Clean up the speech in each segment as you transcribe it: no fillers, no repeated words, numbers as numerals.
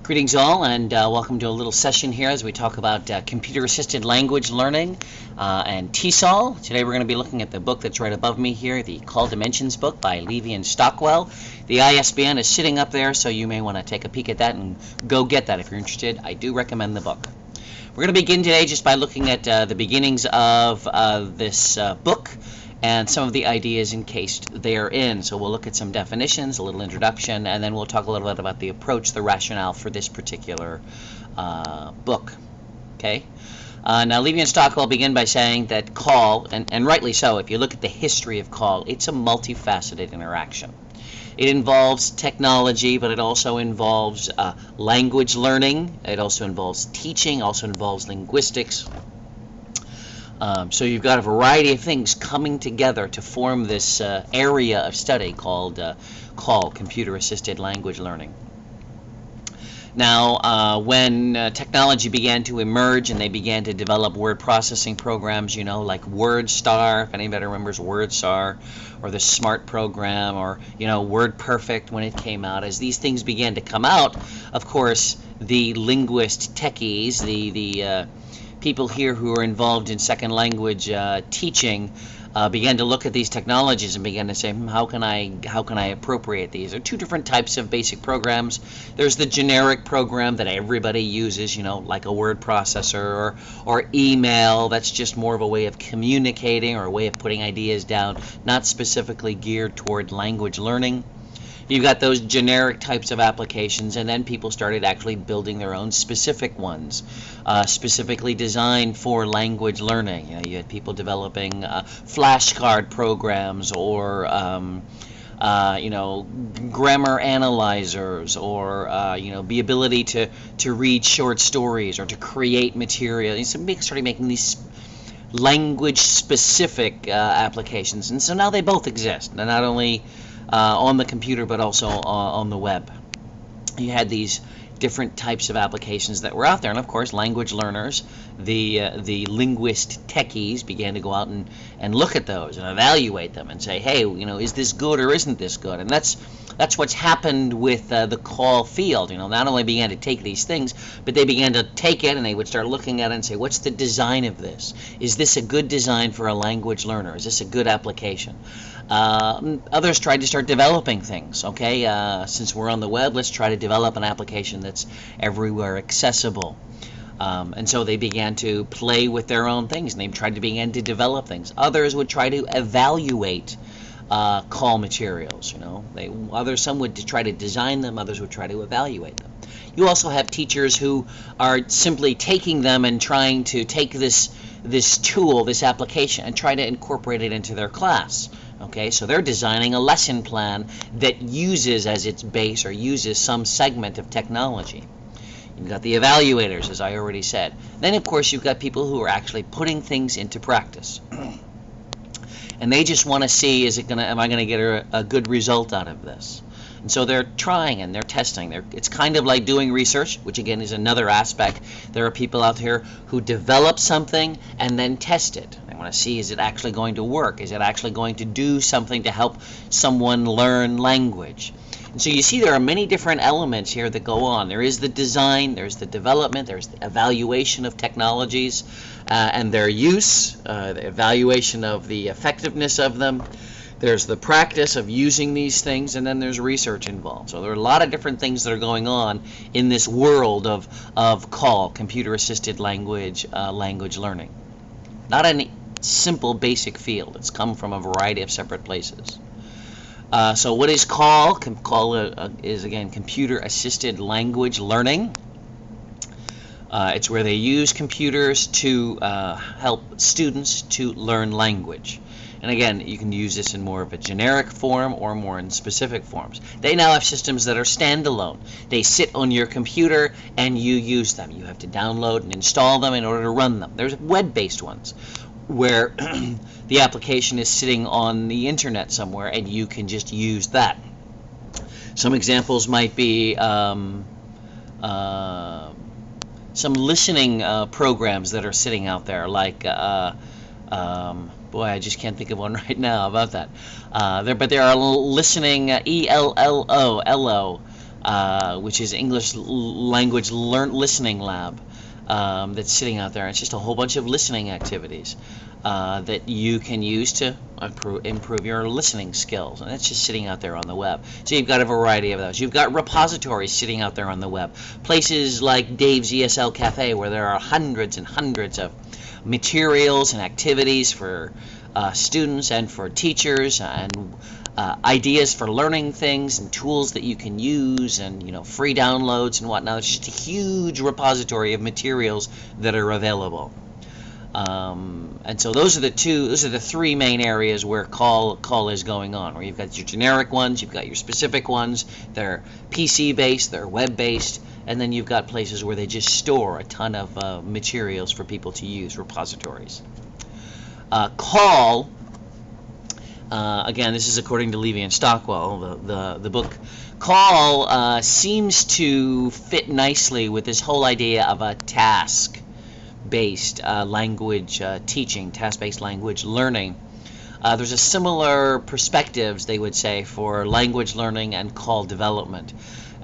Greetings all, and welcome to a little session here as we talk about computer-assisted language learning and TESOL. Today we're going to be looking at the book that's right above me here, the Dimensions book by Levy and Stockwell. The ISBN is sitting up there, so you may want to take a peek at that and go get that if you're interested. I do recommend the book. We're going to begin today just by looking at the beginnings of this book and some of the ideas encased therein. So we'll look at some definitions, a little introduction, and then we'll talk a little bit about the approach, the rationale for this particular book. Okay. Now, Levy and Stockwell begin by saying that call, and rightly so, if you look at the history of call, it's a multifaceted interaction. It involves technology, but it also involves language learning. It also involves teaching, also involves linguistics. So you've got a variety of things coming together to form this area of study called computer-assisted language learning. Now, when technology began to emerge and they began to develop word processing programs, you know, like WordStar, if anybody remembers WordStar, or the SMART program, or, you know, WordPerfect when it came out, as these things began to come out, of course, the linguist techies, the people here who are involved in second language teaching began to look at these technologies and began to say, how can I appropriate these? There are two different types of basic programs. There's the generic program that everybody uses, you know, like a word processor or email. That's just more of a way of communicating or a way of putting ideas down, not specifically geared toward language learning. You've got those generic types of applications, and then people started actually building their own specific ones, specifically designed for language learning. You know, you had people developing flashcard programs or you know, grammar analyzers, or you know, the ability to read short stories or to create material. And so people started making these language-specific applications, and so now they both exist. And not only on the computer, but also on the web. You had these different types of applications that were out there, and of course, language learners, the linguist techies, began to go out and look at those and evaluate them and say, hey, you know, is this good or isn't this good? And that's what's happened with the call field. You know, not only began to take these things, but they began to take it and they would start looking at it and say, what's the design of this? Is this a good design for a language learner? Is this a good application? Others tried to start developing things. Okay, since we're on the web, let's try to develop an application that's everywhere accessible. And so they began to play with their own things, and they began to develop things. Others would try to evaluate call materials. You know, some would try to design them, others would try to evaluate them. You also have teachers who are simply taking them and trying to take this tool, this application, and try to incorporate it into their class. Okay, so they're designing a lesson plan that uses as its base or uses some segment of technology. You've got the evaluators, as I already said. Then, of course, you've got people who are actually putting things into practice. And they just want to see, am I going to get a good result out of this? And so they're trying and they're testing. It's kind of like doing research, which again is another aspect. There are people out here who develop something and then test it. They want to see, is it actually going to work? Is it actually going to do something to help someone learn language? And so you see there are many different elements here that go on. There is the design, there's the development, there's the evaluation of technologies and their use, the evaluation of the effectiveness of them. There's the practice of using these things, and then there's research involved. So there are a lot of different things that are going on in this world of computer-assisted language learning. Not any simple basic field. It's come from a variety of separate places. So what is CALL? CALL is, again, computer-assisted language learning. It's where they use computers to help students to learn language. And again, you can use this in more of a generic form or more in specific forms. They now have systems that are standalone. They sit on your computer and you use them. You have to download and install them in order to run them. There's web-based ones where the application is sitting on the internet somewhere and you can just use that. Some examples might be some listening programs that are sitting out there, like boy, I just can't think of one right now about that. But there are listening ELLO which is English language listening lab, that's sitting out there. It's just a whole bunch of listening activities that you can use to improve your listening skills, and it's just sitting out there on the web. So you've got a variety of those. You've got repositories sitting out there on the web. Places like Dave's ESL Cafe, where there are hundreds and hundreds of materials and activities for students and for teachers, and ideas for learning things and tools that you can use, and free downloads and whatnot. It's just a huge repository of materials that are available. And so those are the three main areas where call is going on, where you've got your generic ones, you've got your specific ones, they're PC based, they're web based, and then you've got places where they just store a ton of materials for people to use, repositories. Call, again, this is according to Levy and Stockwell, the book. Call seems to fit nicely with this whole idea of a task-based language teaching, task-based language learning. There's a similar perspectives, they would say, for language learning and call development.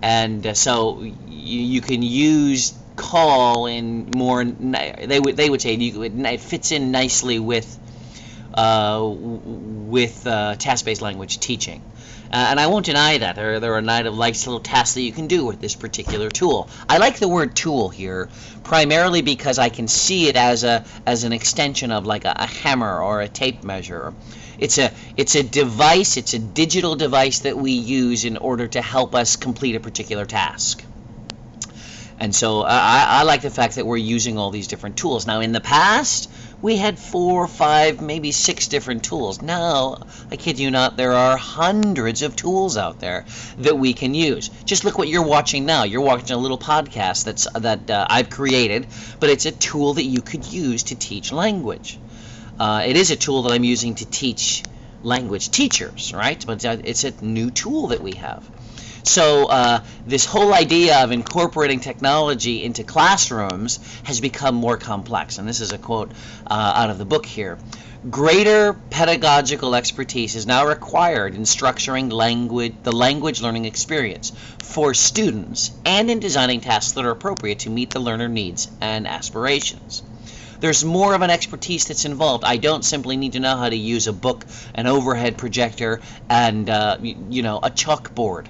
And so you can use call in more, they would say it fits in nicely with task-based language teaching. And I won't deny that. There are a night of nice little tasks that you can do with this particular tool. I like the word tool here primarily because I can see it as an extension of like a hammer or a tape measure. It's a device, it's a digital device that we use in order to help us complete a particular task. And so I like the fact that we're using all these different tools. Now, in the past, we had 4, 5, maybe 6 different tools. Now, I kid you not, there are hundreds of tools out there that we can use. Just look what you're watching now. You're watching a little podcast that I've created, but it's a tool that you could use to teach language. It is a tool that I'm using to teach language teachers, right? But it's a new tool that we have. So this whole idea of incorporating technology into classrooms has become more complex. And this is a quote out of the book here. Greater pedagogical expertise is now required in structuring the language learning experience for students and in designing tasks that are appropriate to meet the learner needs and aspirations. There's more of an expertise that's involved. I don't simply need to know how to use a book, an overhead projector, and a chalkboard.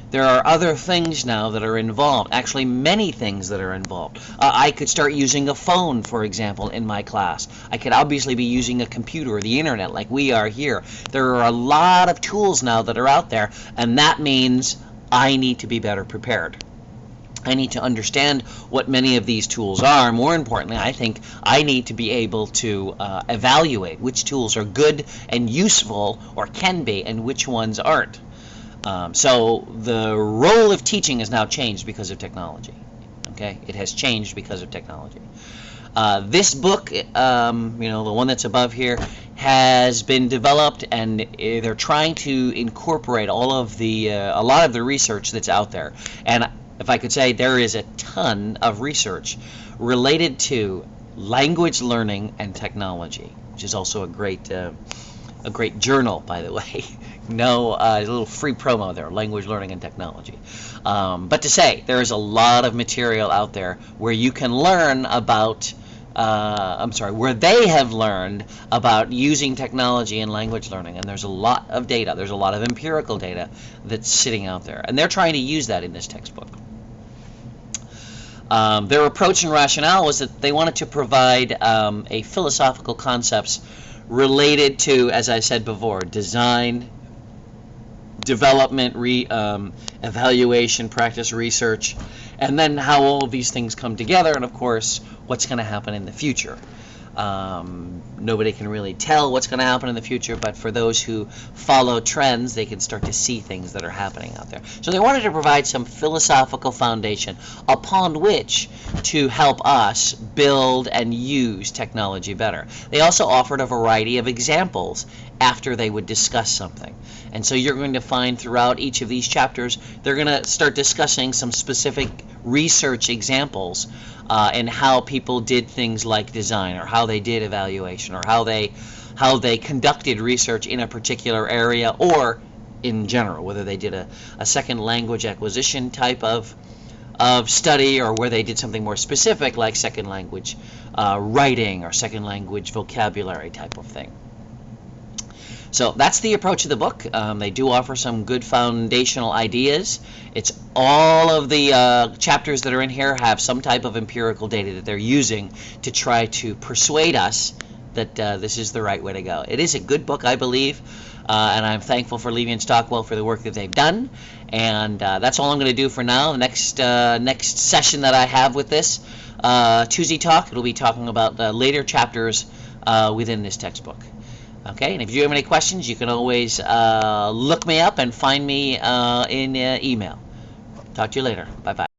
There are other things now that are involved, actually many things that are involved. I could start using a phone, for example, in my class. I could obviously be using a computer or the internet like we are here. There are a lot of tools now that are out there, and that means I need to be better prepared. I need to understand what many of these tools are. More importantly, I think I need to be able to evaluate which tools are good and useful, or can be, and which ones aren't. So the role of teaching has now changed because of technology. Okay, it has changed because of technology. This book, the one that's above here, has been developed, and they're trying to incorporate a lot of the research that's out there. And if I could say, there is a ton of research related to language learning and technology, which is also a great journal, by the way. A little free promo there, language learning and technology. But to say, there is a lot of material out there where you can learn about, where they have learned about using technology in language learning. And there's a lot of data, there's a lot of empirical data that's sitting out there. And they're trying to use that in this textbook. Their approach and rationale was that they wanted to provide a philosophical concepts related to, as I said before, design, development, evaluation, practice, research, and then how all of these things come together, and of course, what's going to happen in the future. Nobody can really tell what's going to happen in the future, but for those who follow trends, they can start to see things that are happening out there. So they wanted to provide some philosophical foundation upon which to help us build and use technology better. They also offered a variety of examples after they would discuss something. And so you're going to find throughout each of these chapters, they're going to start discussing some specific research examples and how people did things like design, or how they did evaluation, or how they conducted research in a particular area, or in general, whether they did a second language acquisition type of study, or where they did something more specific like second language writing or second language vocabulary type of thing. So that's the approach of the book. They do offer some good foundational ideas. It's all of the chapters that are in here have some type of empirical data that they're using to try to persuade us that this is the right way to go. It is a good book, I believe, and I'm thankful for Levy and Stockwell for the work that they've done. And that's all I'm going to do for now. The next session that I have with this Tuzi talk, it'll be talking about later chapters within this textbook. Okay, and if you have any questions, you can always look me up and find me in email. Talk to you later. Bye-bye.